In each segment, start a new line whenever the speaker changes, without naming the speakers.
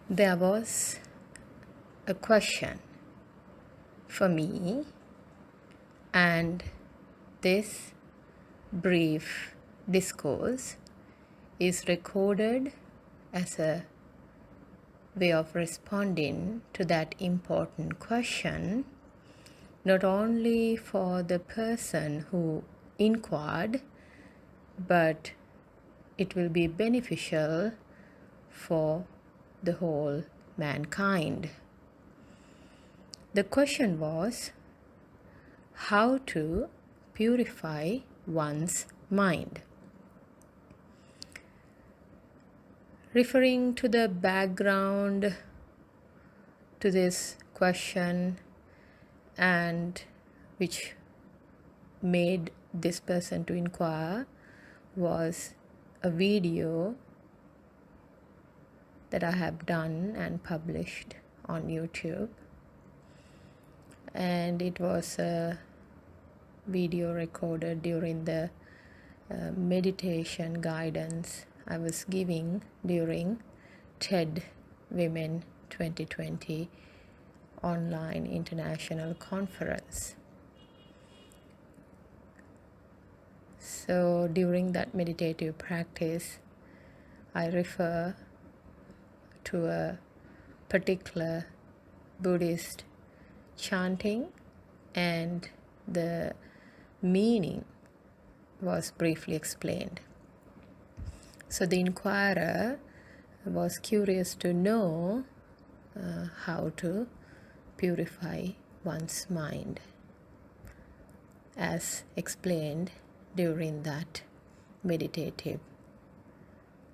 There was a question for me, and this brief discourse is recorded as a way of responding to that important question, not only for the person who inquired, but it will be beneficial for the whole mankind. The question was how to purify one's mind. Referring to the background to this question and which made this person to inquire was a video that I have done and published on YouTube. And it was a video recorded during the meditation guidance I was giving during TED Women 2020 online international conference. So during that meditative practice, I refer to a particular Buddhist chanting, and the meaning was briefly explained. So the inquirer was curious to know how to purify one's mind, as explained during that meditative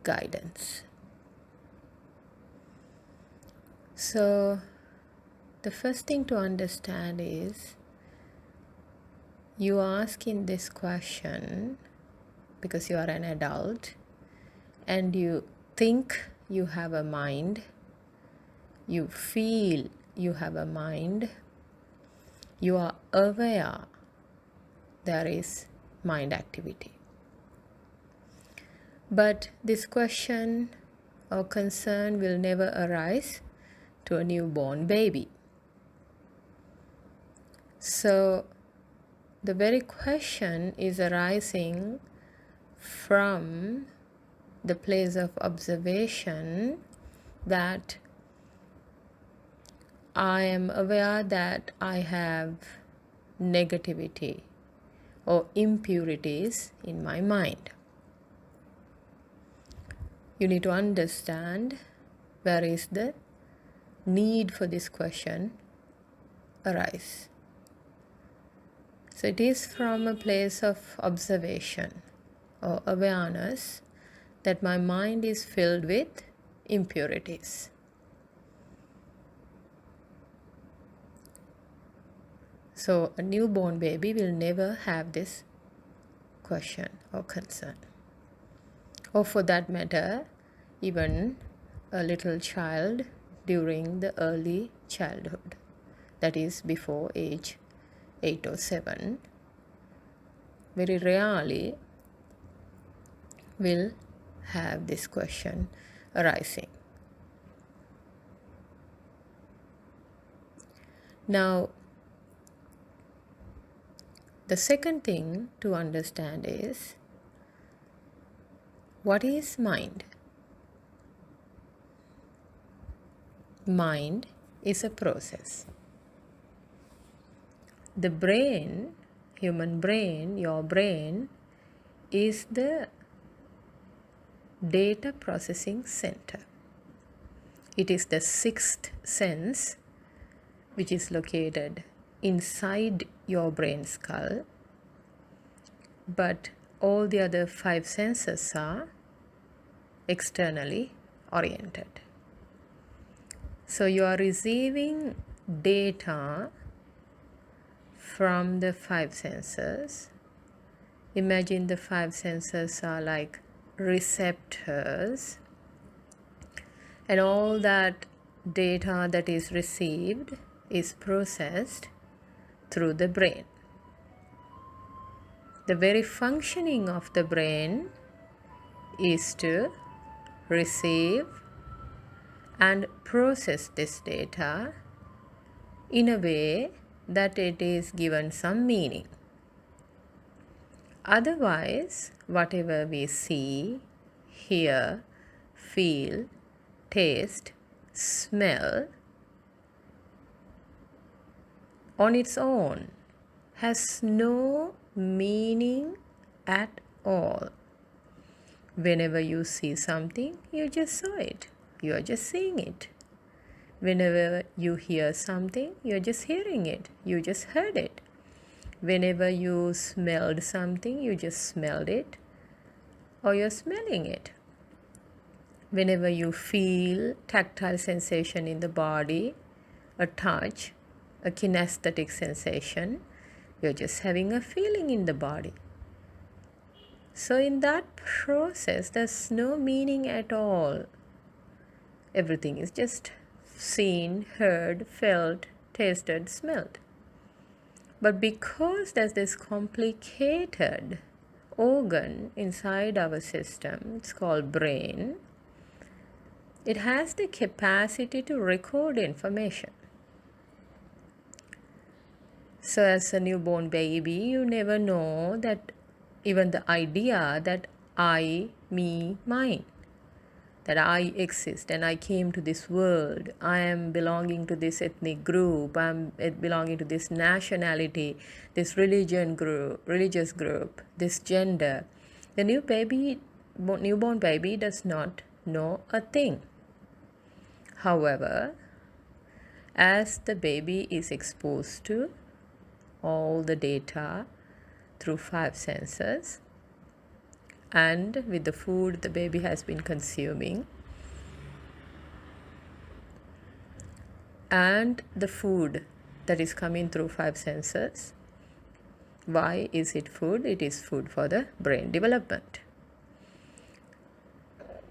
guidance. So the first thing to understand is you are asking this question because you are an adult and you think you have a mind, you feel you have a mind, you are aware there is mind activity. But this question or concern will never arise to a newborn baby. So the very question is arising from the place of observation that I am aware that I have negativity or impurities in my mind. You need to understand where is the need for this question arise. So it is from a place of observation or awareness that my mind is filled with impurities. So a newborn baby will never have this question or concern. Or for that matter, even a little child during the early childhood, that is before age 8 or 7, very rarely will have this question arising. Now, the second thing to understand is, what is mind? Mind is a process. The brain, human brain, your brain, is the data processing center. It is the sixth sense which is located inside your brain skull, but all the other 5 senses are externally oriented. So you are receiving data from the 5 senses. Imagine the 5 senses are like receptors, and all that data that is received is processed through the brain. The very functioning of the brain is to receive and process this data in a way that it is given some meaning. Otherwise, whatever we see, hear, feel, taste, smell on its own has no meaning at all. Whenever you see something, you just saw it. You are just seeing it. Whenever you hear something, you're just hearing it. You just heard it. Whenever you smelled something, you just smelled it or you're smelling it. Whenever you feel tactile sensation in the body, a touch, a kinesthetic sensation, you're just having a feeling in the body. So in that process, there's no meaning at all. Everything is just seen, heard, felt, tasted, smelled. But because there's this complicated organ inside our system, it's called brain, it has the capacity to record information. So as a newborn baby, you never know that even the idea that I, me, mine, that I exist and I came to this world, I am belonging to this ethnic group, I'm belonging to this nationality, this religious group, this gender. The newborn baby does not know a thing. However, as the baby is exposed to all the data through 5 senses, and with the food the baby has been consuming, and the food that is coming through 5 senses, why is it food? It is food for the brain development.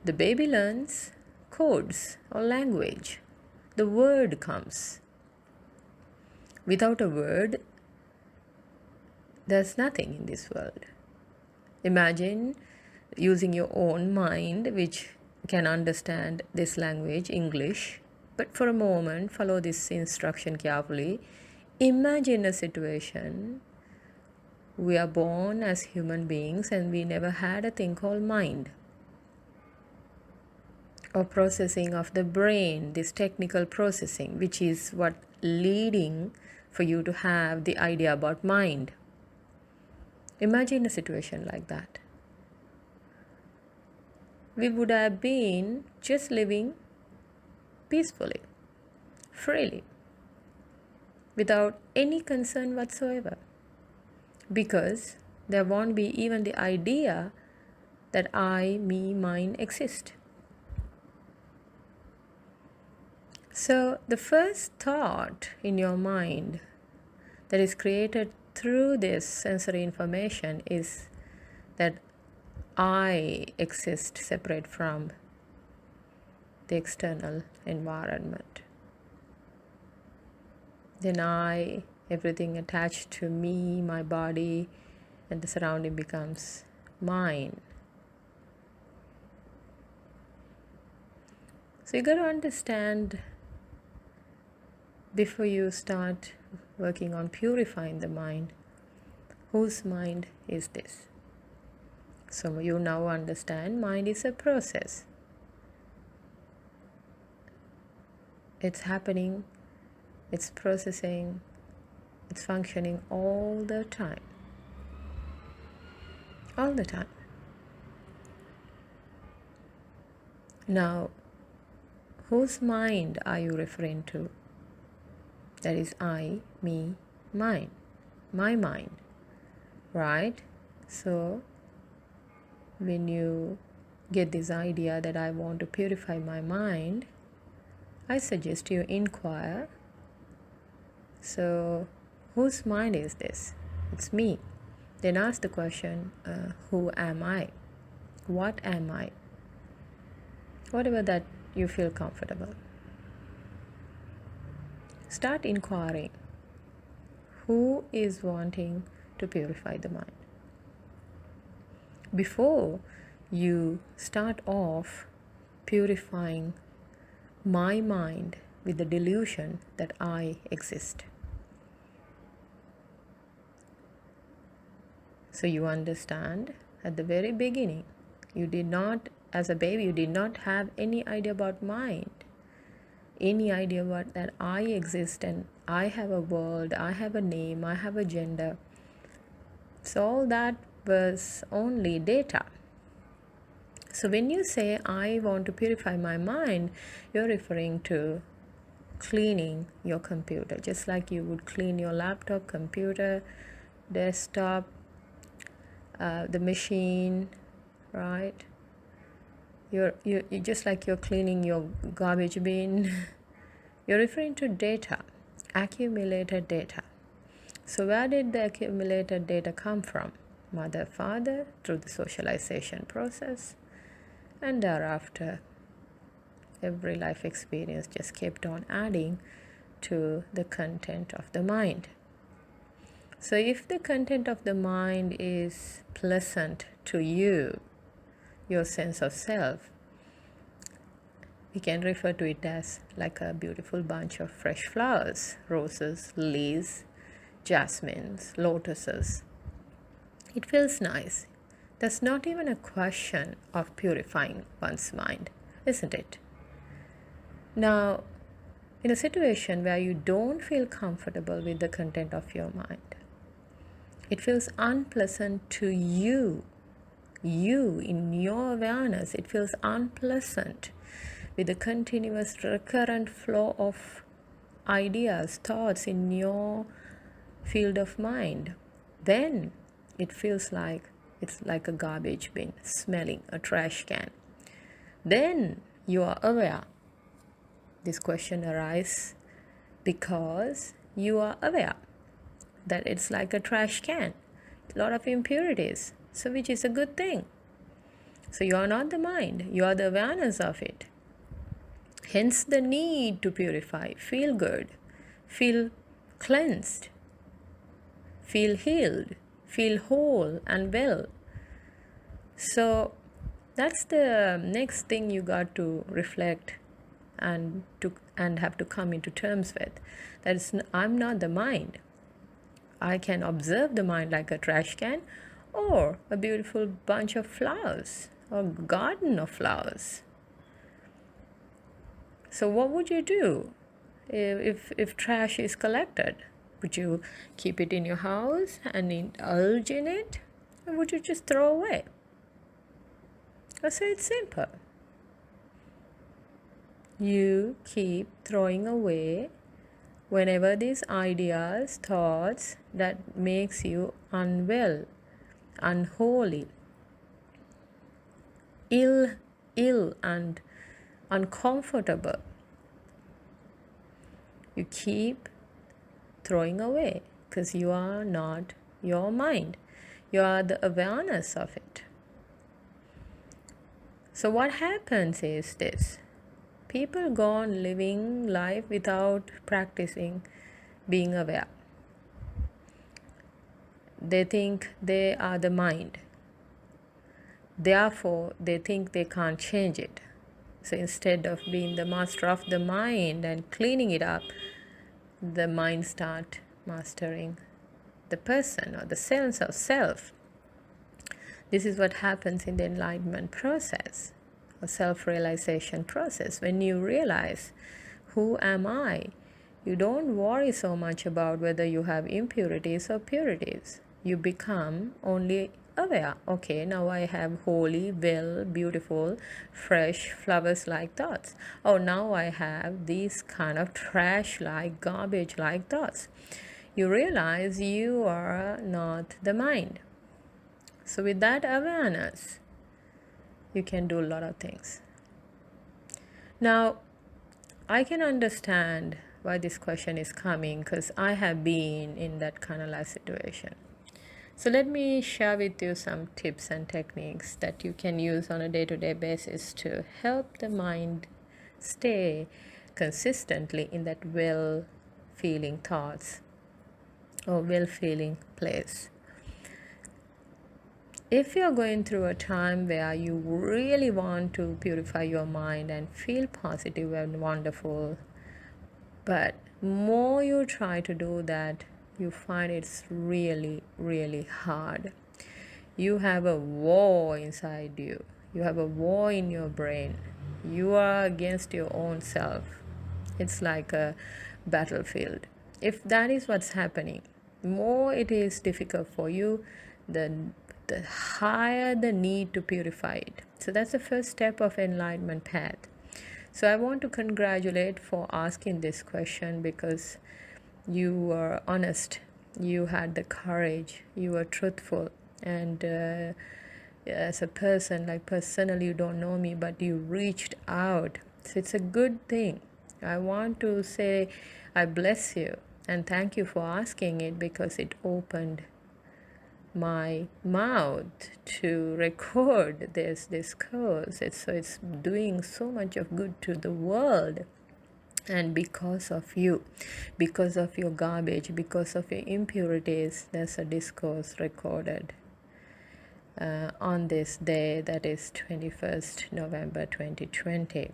The baby learns codes or language. The word comes. Without a word, there's nothing in this world. Imagine using your own mind, which can understand this language, English, but for a moment, follow this instruction carefully. Imagine a situation. We are born as human beings and we never had a thing called mind or processing of the brain, this technical processing, which is what leading for you to have the idea about mind. Imagine a situation like that. We would have been just living peacefully, freely, without any concern whatsoever, because there won't be even the idea that I, me, mine exist. So the first thought in your mind that is created through this sensory information is that I exist separate from the external environment. Then everything attached to me, my body, and the surrounding becomes mine. So you got to understand before you start working on purifying the mind, whose mind is this? So you now understand mind is a process. It's happening, it's processing, it's functioning all the time. All the time. Now, whose mind are you referring to? That is I, me, mine, my mind, right? So when you get this idea that I want to purify my mind, I suggest you inquire. So whose mind is this? It's me. Then ask the question, who am I? What am I? Whatever that you feel comfortable. Start inquiring. Who is wanting to purify the mind? Before you start off purifying my mind with the delusion that I exist. So you understand, at the very beginning, you did not, as a baby, you did not have any idea about mind, any idea about that I exist and I have a world, I have a name, I have a gender. So all that was only data. So when you say, I want to purify my mind, you're referring to cleaning your computer, just like you would clean your laptop, computer, desktop, the machine, right? You just like you're cleaning your garbage bin. You're referring to data, accumulated data. So where did the accumulated data come from? Mother, father, through the socialization process, and thereafter every life experience just kept on adding to the content of the mind. So if the content of the mind is pleasant to you, your sense of self, we can refer to it as like a beautiful bunch of fresh flowers, roses, lilies, jasmines, lotuses. It feels nice. That's not even a question of purifying one's mind, isn't it? Now, in a situation where you don't feel comfortable with the content of your mind, it feels unpleasant to you. You, in your awareness, it feels unpleasant with the continuous recurrent flow of ideas, thoughts in your field of mind. Then it feels like it's like a garbage bin, smelling a trash can. Then you are aware. This question arises because you are aware that it's like a trash can, a lot of impurities, so which is a good thing. So you are not the mind, you are the awareness of it. Hence the need to purify, feel good, feel cleansed, feel healed, feel whole and well. So that's the next thing you got to reflect and have to come into terms with. That is, I'm not the mind. I can observe the mind like a trash can or a beautiful bunch of flowers or garden of flowers. So what would you do if trash is collected? Would you keep it in your house and indulge in it? Or would you just throw away? So it's simple. You keep throwing away whenever these ideas, thoughts that makes you unwell, unholy, ill and uncomfortable, you keep throwing away because you are not your mind. You are the awareness of it. So what happens is this. People go on living life without practicing being aware. They think they are the mind. Therefore, they think they can't change it. So instead of being the master of the mind and cleaning it up, the mind start mastering the person or the sense of self. This is what happens in the enlightenment process or self-realization process. When you realize, who am I? You don't worry so much about whether you have impurities or purities. You become only aware. Okay, now I have holy, well, beautiful, fresh, flowers-like thoughts. Oh, now I have these kind of trash-like, garbage-like thoughts. You realize you are not the mind. So with that awareness, you can do a lot of things. Now, I can understand why this question is coming because I have been in that kind of life situation. So let me share with you some tips and techniques that you can use on a day-to-day basis to help the mind stay consistently in that well-feeling thoughts or well-feeling place. if you're going through a time where you really want to purify your mind and feel positive and wonderful, but more you try to do that, you find it's really, really hard. You have a war inside you. You have a war in your brain. You are against your own self. It's like a battlefield. If that is what's happening, more it is difficult for you, the higher the need to purify it. So that's the first step of enlightenment path. So I want to congratulate for asking this question, because you were honest, you had the courage, you were truthful, and as a person, like personally you don't know me, but you reached out. So it's a good thing. I want to say I bless you and thank you for asking it, because it opened my mouth to record this discourse. It's doing so much of good to the world. And because of you, because of your garbage, because of your impurities, there's a discourse recorded on this day, that is 21st November 2020.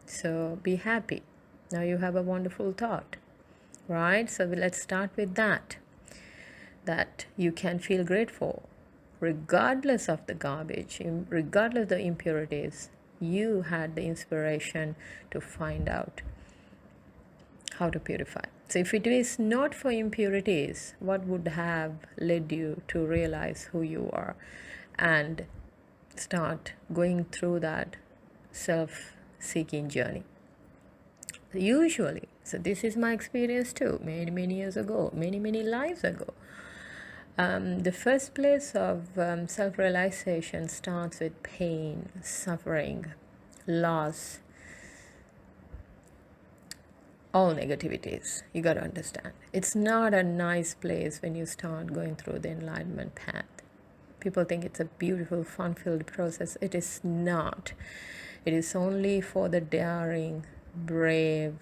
So be happy. Now you have a wonderful thought, right? So let's start with that you can feel grateful regardless of the garbage, regardless of the impurities. You had the inspiration to find out how to purify. So if it is not for impurities, what would have led you to realize who you are and start going through that self-seeking journey? Usually, so this is my experience too, many years ago, many lives ago. The first place of self-realization starts with pain, suffering, loss, all negativities. You got to understand, it's not a nice place when you start going through the enlightenment path. People think it's a beautiful, fun-filled process. It is not. It is only for the daring, brave,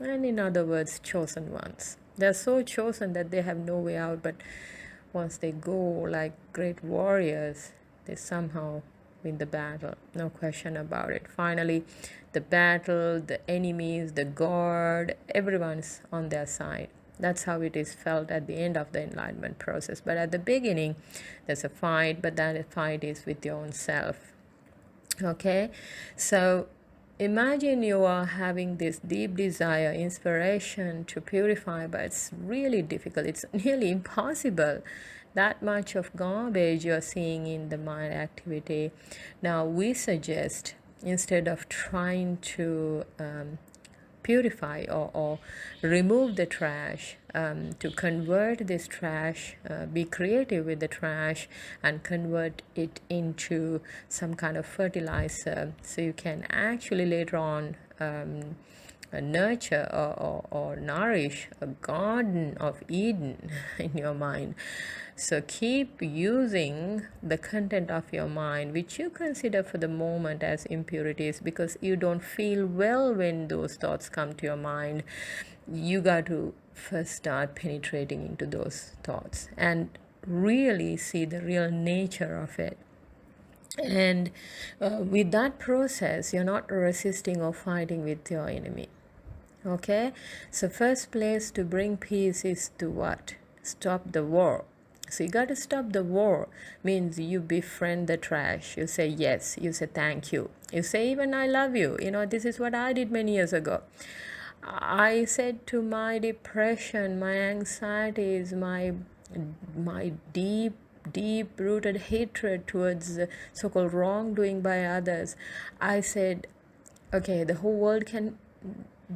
and in other words, chosen ones. They're so chosen that they have no way out, but once they go like great warriors, they somehow win the battle. No question about it. Finally, the battle, the enemies, the God, everyone's on their side. That's how it is felt at the end of the enlightenment process. But at the beginning, there's a fight, but that fight is with your own self. Okay, so imagine you are having this deep desire, inspiration to purify, but it's really difficult. It's nearly impossible. That much of garbage you're seeing in the mind activity. Now we suggest, instead of trying to purify or remove the trash, to convert this trash, be creative with the trash and convert it into some kind of fertilizer, so you can actually later on nurture or nourish a garden of Eden in your mind. So keep using the content of your mind, which you consider for the moment as impurities, because you don't feel well when those thoughts come to your mind. You got to first start penetrating into those thoughts and really see the real nature of it. And with that process, you're not resisting or fighting with your enemy. Okay, so first place to bring peace is to what? Stop the war. So you got to stop the war. Means you befriend the trash. You say yes. You say thank you. You say even I love you. You know, this is what I did many years ago. I said to my depression, my anxieties, my deep rooted hatred towards so-called wrongdoing by others, I said, okay, the whole world can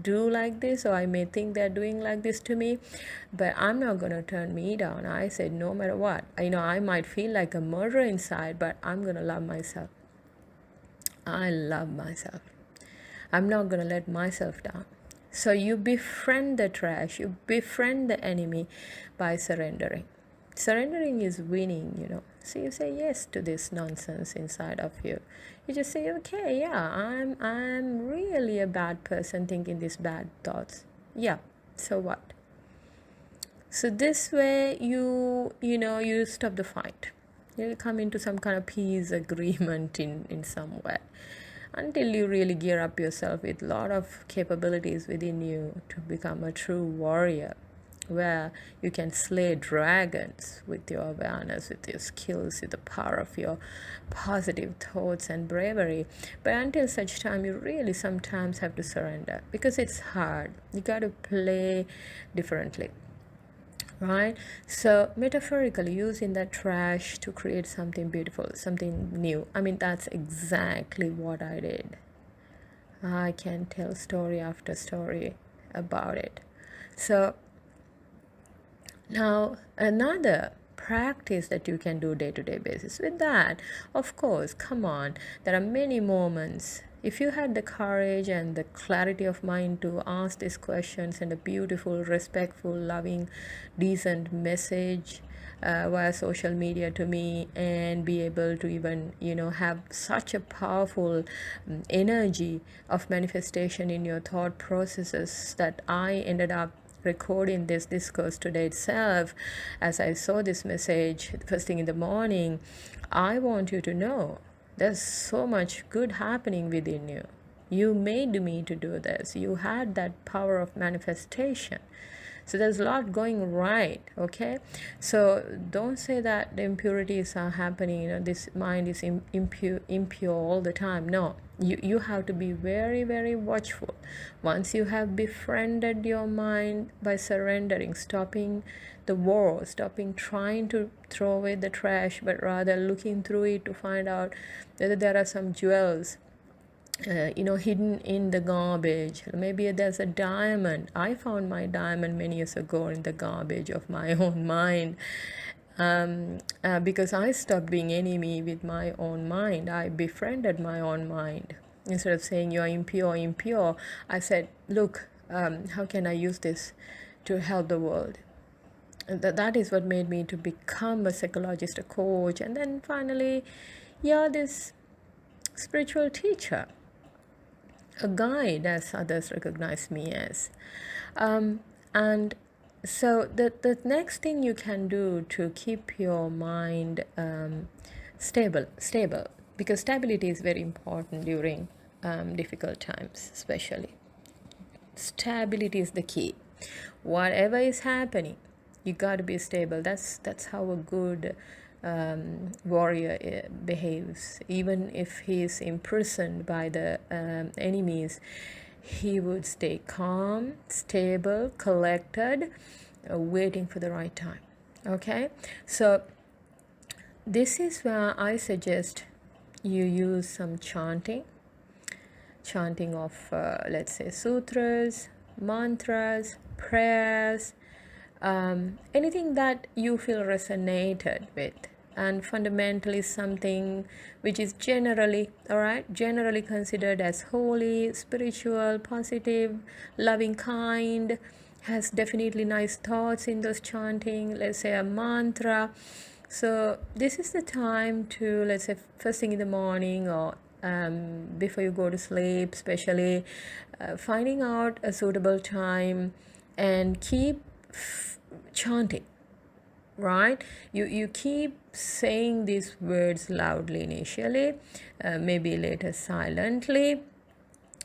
do like this, or I may think they're doing like this to me, but I'm not going to turn me down. I said, no matter what, I might feel like a murderer inside, but I'm going to love myself. I love myself. I'm not going to let myself down. So you befriend the trash, you befriend the enemy by surrendering. Surrendering is winning. So you say yes to this nonsense inside of you. You just say, okay, yeah, I'm really a bad person thinking these bad thoughts. Yeah, so what? So this way you stop the fight. You'll come into some kind of peace agreement in some way, until you really gear up yourself with a lot of capabilities within you to become a true warrior, where you can slay dragons with your awareness, with your skills, with the power of your positive thoughts and bravery. But until such time, you really sometimes have to surrender, because it's hard. You got to play differently, right? So metaphorically, using that trash to create something beautiful, something new. I mean, that's exactly what I did. I can tell story after story about it. So now another practice that you can do day-to-day basis with that, of course, come on, there are many moments. If you had the courage and the clarity of mind to ask these questions, and a beautiful, respectful, loving, decent message via social media to me, and be able to even have such a powerful energy of manifestation in your thought processes, that I ended up recording this discourse today itself. As I saw this message first thing in the morning, I want you to know there's so much good happening within you. You made me to do this. You had that power of manifestation. So there's a lot going right, okay? So don't say that the impurities are happening, this mind is impure all the time. No, you have to be very, very watchful. Once you have befriended your mind by surrendering, stopping the war, stopping trying to throw away the trash, but rather looking through it to find out whether there are some jewels hidden in the garbage. Maybe there's a diamond. I found my diamond many years ago in the garbage of my own mind, because I stopped being enemy with my own mind. I befriended my own mind. Instead of saying you're impure, I said, look, how can I use this to help the world? That is what made me to become a psychologist, a coach, and then finally, this spiritual teacher, a guide, as others recognize me as. And so the next thing you can do to keep your mind stable, because stability is very important during difficult times, especially. Stability is the key. Whatever is happening, you got to be stable. That's how a good warrior behaves. Even if he is imprisoned by the enemies, he would stay calm, stable, collected, waiting for the right time. Okay, so this is where I suggest you use some chanting of let's say sutras, mantras, prayers, anything that you feel resonated with, and fundamentally something which is generally considered as holy, spiritual, positive, loving, kind, has definitely nice thoughts in those chanting. Let's say a mantra. So this is the time to, let's say, first thing in the morning, or before you go to sleep, especially finding out a suitable time, and keep chanting, right? You keep saying these words loudly initially, maybe later silently,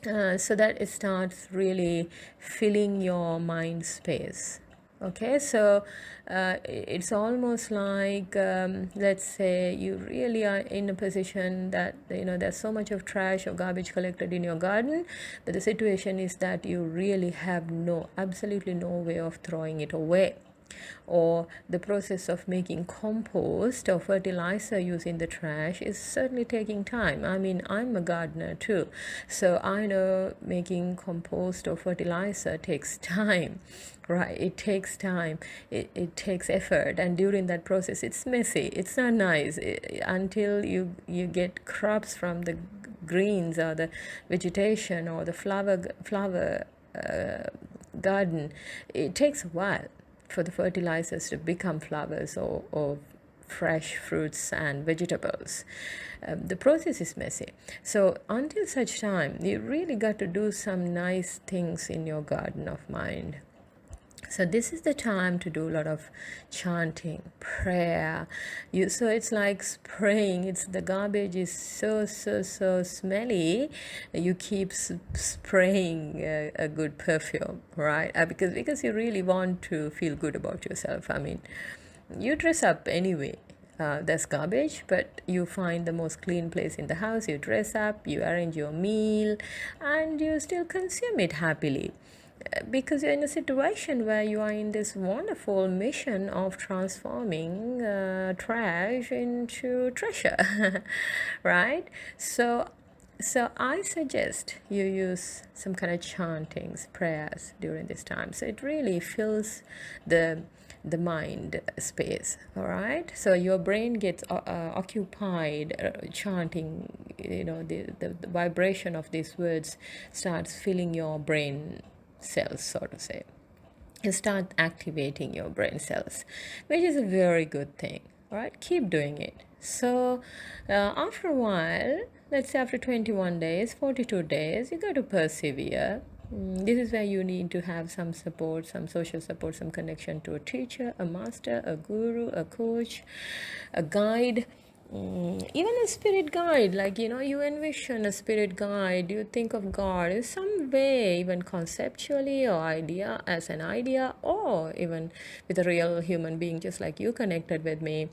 so that it starts really filling your mind space. Okay, so it's almost like, let's say you really are in a position that there's so much of trash or garbage collected in your garden, but the situation is that you really have absolutely no way of throwing it away. Or the process of making compost or fertilizer using the trash is certainly taking time. I mean, I'm a gardener too, so I know making compost or fertilizer takes time, right? It takes time, it takes effort, and during that process it's messy, it's not nice, until you get crops from the greens or the vegetation or the flower garden. It takes a while for the fertilizers to become flowers or fresh fruits and vegetables. The process is messy. So until such time, you really got to do some nice things in your garden of mind. So this is the time to do a lot of chanting, prayer. So it's like spraying. It's the garbage is so smelly. You keep spraying a good perfume, right? Because you really want to feel good about yourself. I mean, you dress up anyway. There's garbage, but you find the most clean place in the house. You dress up, you arrange your meal, and you still consume it happily because you're in a situation where you are in this wonderful mission of transforming trash into treasure, right? So I suggest you use some kind of chantings, prayers during this time. So it really fills the mind space. All right. So your brain gets occupied chanting. The vibration of these words starts filling your brain cells, so to say. You start activating your brain cells, which is a very good thing. All right, keep doing it. So after a while, let's say after 21 days, 42 days, you got to persevere. This is where you need to have some support, some social support, some connection to a teacher, a master, a guru, a coach, a guide, even a spirit guide. Like, you envision a spirit guide, you think of God in some way, even conceptually or idea as an idea, or even with a real human being, just like you connected with me.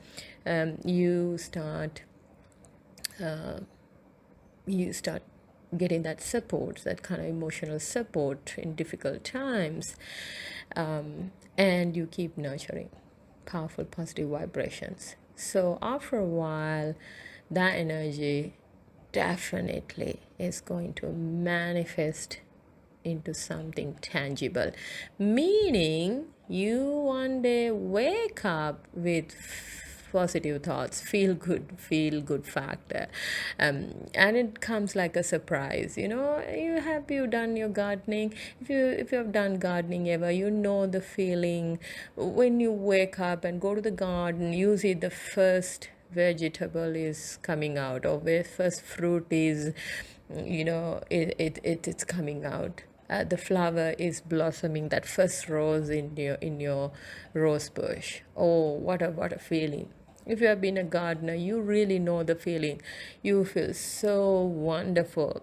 You start getting that support, that kind of emotional support in difficult times, and you keep nurturing powerful positive vibrations. So after a while, that energy definitely is going to manifest into something tangible, meaning you one day wake up with positive thoughts, feel good factor, and it comes like a surprise. You done your gardening? If you have done gardening ever, you know the feeling when you wake up and go to the garden. You see the first vegetable is coming out, or where first fruit is, it's coming out. The flower is blossoming, that first rose in your rose bush. Oh, what a feeling. If you have been a gardener, you really know the feeling. You feel so wonderful,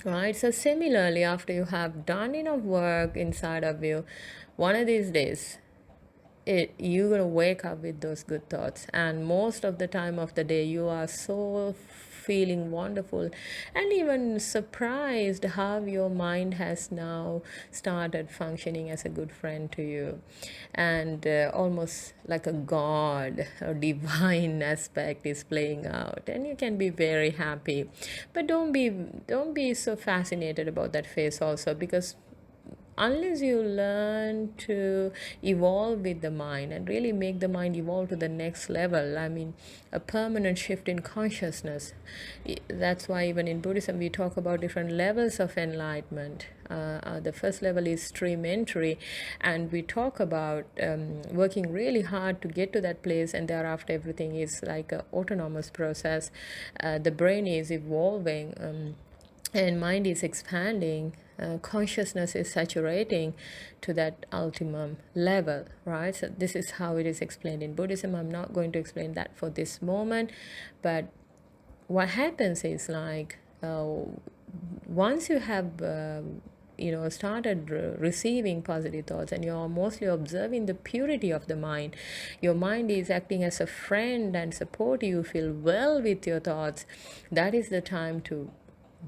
right? So similarly, after you have done enough work inside of you, one of these days you're gonna wake up with those good thoughts, and most of the time of the day you are so feeling wonderful and even surprised how your mind has now started functioning as a good friend to you, and almost like a god or divine aspect is playing out, and you can be very happy. But don't be so fascinated about that phase also, because unless you learn to evolve with the mind and really make the mind evolve to the next level, I mean, a permanent shift in consciousness. That's why even in Buddhism we talk about different levels of enlightenment. The first level is stream entry, and we talk about working really hard to get to that place, and thereafter everything is like an autonomous process. The brain is evolving, and mind is expanding. Consciousness is saturating to that ultimum level, right? So this is how it is explained in Buddhism. I'm not going to explain that for this moment, but what happens is, like, once you have started receiving positive thoughts, and you're mostly observing the purity of the mind, your mind is acting as a friend and support you, feel well with your thoughts. That is the time to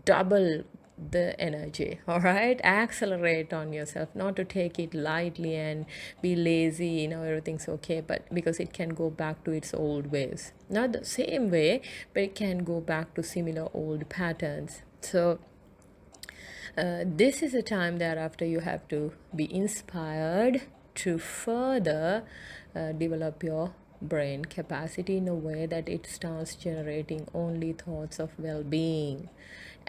double the energy. All right, accelerate on yourself, not to take it lightly and be lazy, everything's okay, but because it can go back to its old ways, not the same way, but it can go back to similar old patterns. So this is a time thereafter you have to be inspired to further develop your brain capacity in a way that it starts generating only thoughts of well-being.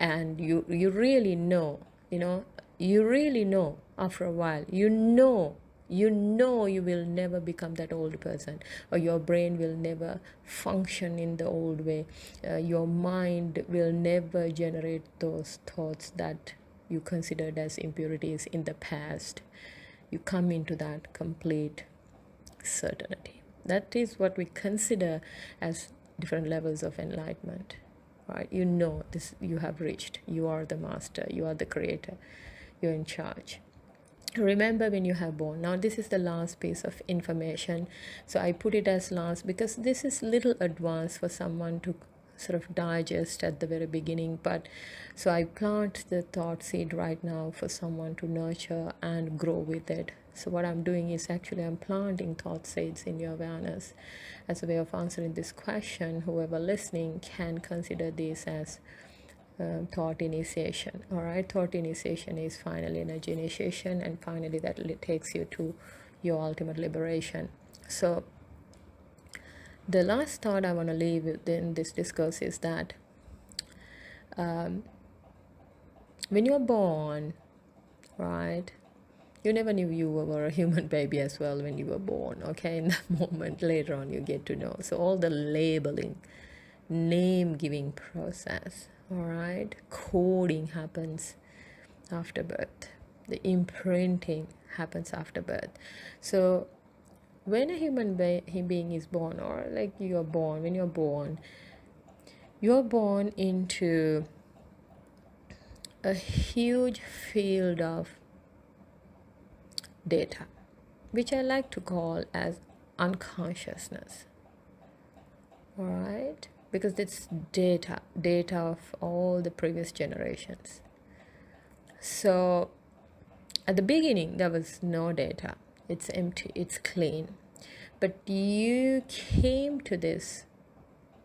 And you really know, you really know after a while, you will never become that old person, or your brain will never function in the old way. Your mind will never generate those thoughts that you considered as impurities in the past. you come into that complete certainty. That is what we consider as different levels of enlightenment, right? You know this, you have reached, you are the master, you are the creator, you're in charge. Remember when you have born. Now this is the last piece of information, so I put it as last because this is little advanced for someone to sort of digest at the very beginning, but so I plant the thought seed right now for someone to nurture and grow with it. So what I'm doing is actually I'm planting thought seeds in your awareness as a way of answering this question. Whoever listening can consider this as thought initiation. All right, thought initiation is finally energy initiation, and finally that takes you to your ultimate liberation. So the last thought I want to leave in this discourse is that when you're born, right, you never knew you were a human baby as well when you were born. Okay, in that moment later on you get to know. So all the labeling, name giving process, all right, coding happens after birth, the imprinting happens after birth. So when a human being is born, or like you're born, when you're born into a huge field of data, which I like to call as unconsciousness. All right, because it's data of all the previous generations. So at the beginning there was no data, it's empty, it's clean, but you came to this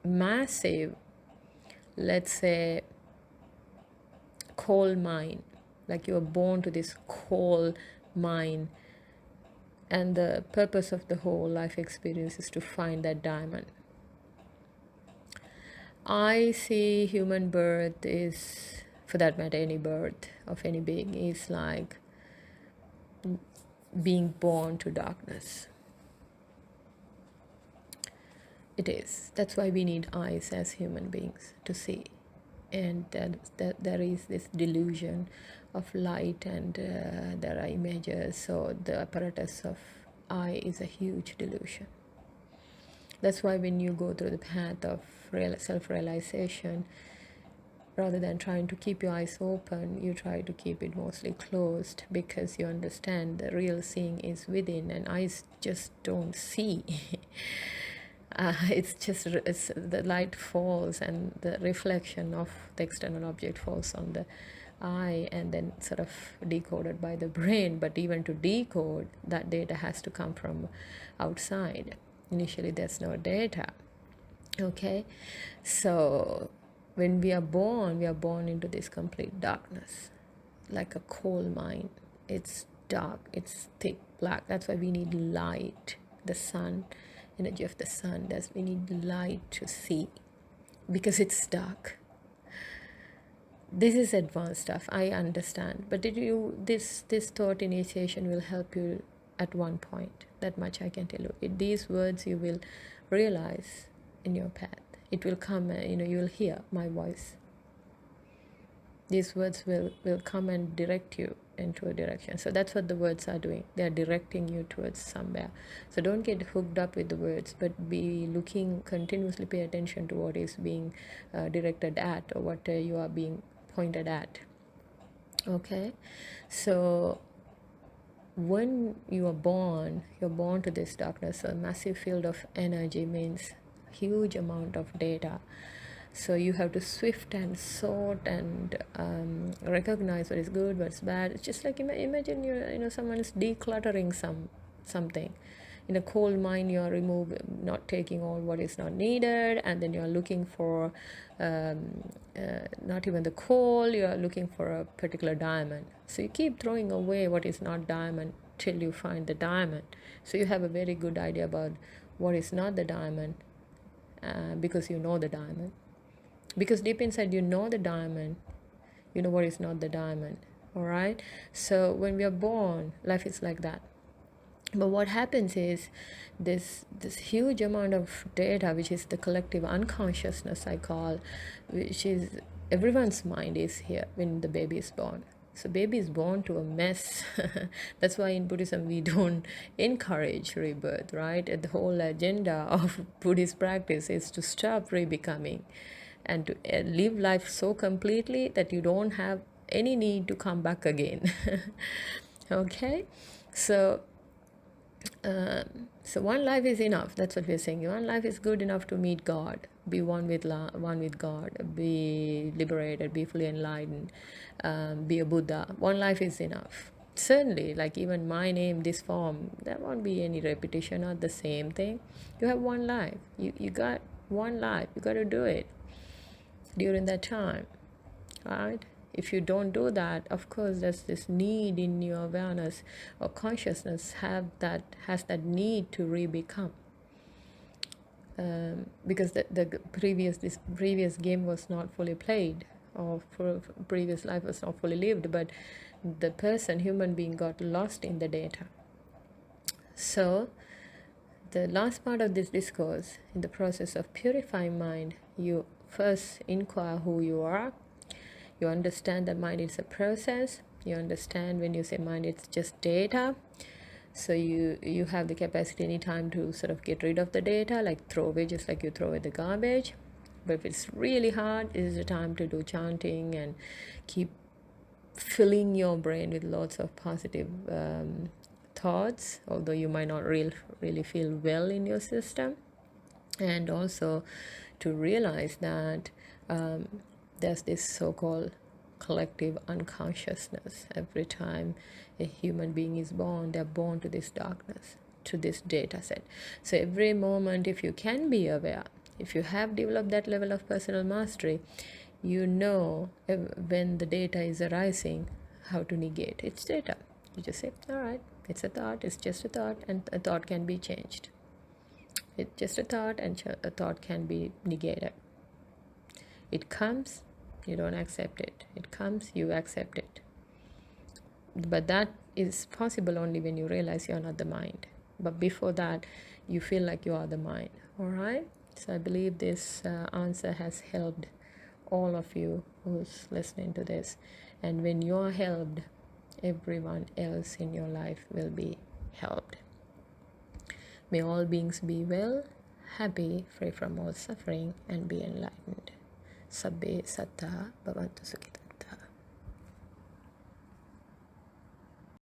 massive, let's say, coal mine. Like you were born to this coal mine, and the purpose of the whole life experience is to find that diamond. I see human birth is, for that matter any birth of any being, is like being born to darkness. It is. That's why we need eyes as human beings to see. And that there is this delusion of light, and there are images. So the apparatus of eye is a huge delusion. That's why when you go through the path of self-realization, rather than trying to keep your eyes open, you try to keep it mostly closed, because you understand the real seeing is within, and eyes just don't see. It's just the light falls, and the reflection of the external object falls on the eye, and then sort of decoded by the brain. But even to decode, that data has to come from outside. Initially there's no data. Okay, so when we are born into this complete darkness, like a coal mine. It's dark, it's thick black. That's why we need light, the sun, energy of the sun. We need light to see, because it's dark. This is advanced stuff, I understand, but this thought initiation will help you at one point. That much I can tell you. These words you will realize in your path. It will come, you will hear my voice. These words will come and direct you into a direction. So that's what the words are doing. They are directing you towards somewhere. So don't get hooked up with the words, but be looking continuously. Pay attention to what is being directed at, or what you are being pointed at. Okay, so when you are born, you're born to this darkness. A massive field of energy means huge amount of data. So you have to sift and sort and recognize what is good, what's bad. It's just like imagine someone is decluttering something. In a coal mine, you are not taking all what is not needed, and then you are looking for not even the coal. You are looking for a particular diamond. So you keep throwing away what is not diamond till you find the diamond. So you have a very good idea about what is not the diamond, because you know the diamond. Because deep inside you know the diamond, you know what is not the diamond. All right, so when we are born, life is like that. But what happens is this huge amount of data, which is the collective unconsciousness, I call, which is everyone's mind is here when the baby is born. So baby is born to a mess. That's why in Buddhism we don't encourage rebirth, right? And the whole agenda of Buddhist practice is to stop re-becoming and to live life so completely that you don't have any need to come back again. Okay, so so one life is enough. That's what we're saying. One life is good enough to meet God, be one with God, be liberated, be fully enlightened, be a Buddha. One life is enough. Certainly, like even my name, this form, there won't be any repetition or the same thing. You have one life. You got one life. You got to do it during that time, right? If you don't do that, of course there's this need in your awareness or consciousness has that need to re-become, because the previous game was not fully played, or previous life was not fully lived, but the human being got lost in the data. So the last part of this discourse, in the process of purifying mind, you first inquire who you are. You understand that mind is a process. You understand when you say mind, it's just data. So you have the capacity anytime to sort of get rid of the data, like throw away, just like you throw away the garbage. But if it's really hard, it is the time to do chanting and keep filling your brain with lots of positive thoughts, although you might not really feel well in your system. And also to realize that there's this so-called collective unconsciousness. Every time a human being is born, they're born to this darkness, to this data set. So every moment, if you can be aware, if you have developed that level of personal mastery, you know when the data is arising, how to negate its data. You just say, all right, it's a thought, it's just a thought, and a thought can be changed. It's just a thought, and a thought can be negated. It comes, you don't accept it. It comes, you accept it. But that is possible only when you realize you're not the mind. But before that, you feel like you are the mind. All right? So I believe this answer has helped all of you who's listening to this. And when you're helped, everyone else in your life will be helped. May all beings be well, happy, free from all suffering, and be enlightened. Sabbe sattha bhavantu sukhita.